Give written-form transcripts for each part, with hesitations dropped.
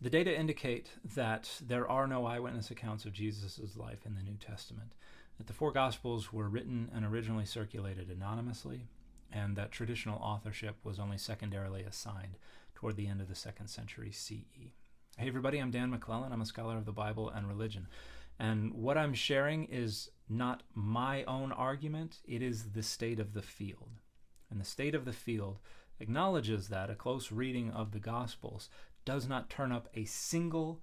The data indicate that there are no eyewitness accounts of Jesus' life in the New Testament, that the 4 Gospels were written and originally circulated anonymously, and that traditional authorship was only secondarily assigned toward the end of the 2nd century CE. Hey everybody, I'm Dan McClellan. I'm a scholar of the Bible and religion. And what I'm sharing is not my own argument, it is the state of the field. And the state of the field acknowledges that a close reading of the Gospels does not turn up a single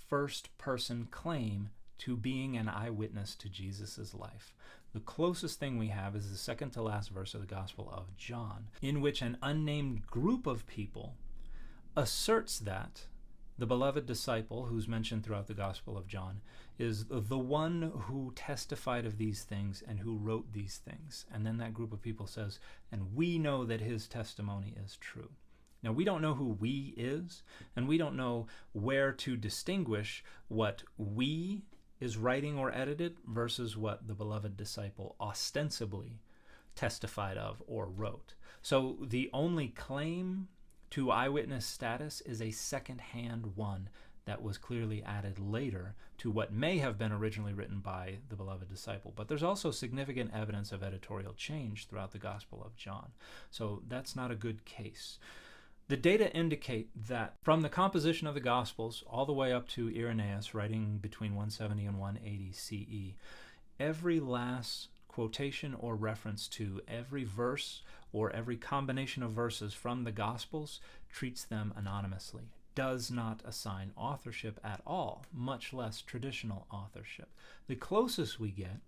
first-person claim to being an eyewitness to Jesus' life. The closest thing we have is the second to last verse of the Gospel of John, in which an unnamed group of people asserts that the beloved disciple, who's mentioned throughout the Gospel of John, is the one who testified of these things and who wrote these things. And then that group of people says, and we know that his testimony is true. Now, we don't know who we is, and we don't know where to distinguish what we is writing or edited versus what the beloved disciple ostensibly testified of or wrote. So the only claim to eyewitness status is a second-hand one that was clearly added later to what may have been originally written by the beloved disciple. But there's also significant evidence of editorial change throughout the Gospel of John. So that's not a good case. The data indicate that from the composition of the Gospels all the way up to Irenaeus, writing between 170 and 180 CE, every last quotation or reference to every verse or every combination of verses from the Gospels treats them anonymously, does not assign authorship at all, much less traditional authorship. The closest we get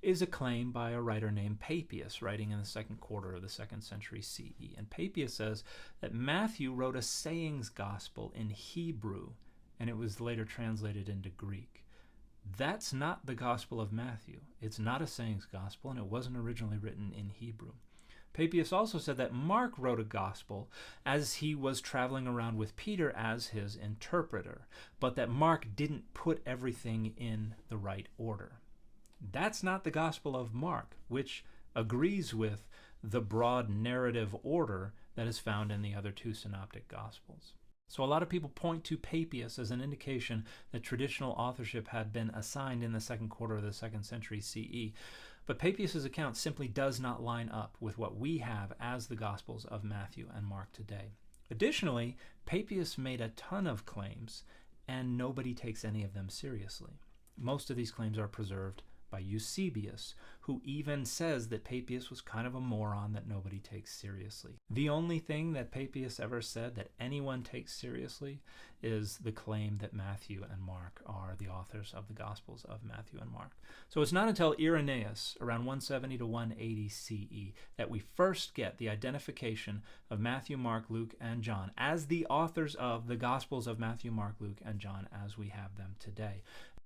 is a claim by a writer named Papias, writing in the 2nd quarter of the 2nd century CE. And Papias says that Matthew wrote a sayings gospel in Hebrew, and it was later translated into Greek. That's not the Gospel of Matthew. It's not a sayings gospel, and it wasn't originally written in Hebrew. Papias also said that Mark wrote a gospel as he was traveling around with Peter as his interpreter, but that Mark didn't put everything in the right order. That's not the Gospel of Mark, which agrees with the broad narrative order that is found in the other 2 synoptic Gospels. So a lot of people point to Papias as an indication that traditional authorship had been assigned in the 2nd quarter of the 2nd century CE. But Papias' account simply does not line up with what we have as the Gospels of Matthew and Mark today. Additionally, Papias made a ton of claims, and nobody takes any of them seriously. Most of these claims are preserved by Eusebius, who even says that Papias was kind of a moron that nobody takes seriously. The only thing that Papias ever said that anyone takes seriously is the claim that Matthew and Mark are the authors of the Gospels of Matthew and Mark. So it's not until Irenaeus, around 170 to 180 CE, that we first get the identification of Matthew, Mark, Luke, and John as the authors of the Gospels of Matthew, Mark, Luke, and John as we have them today.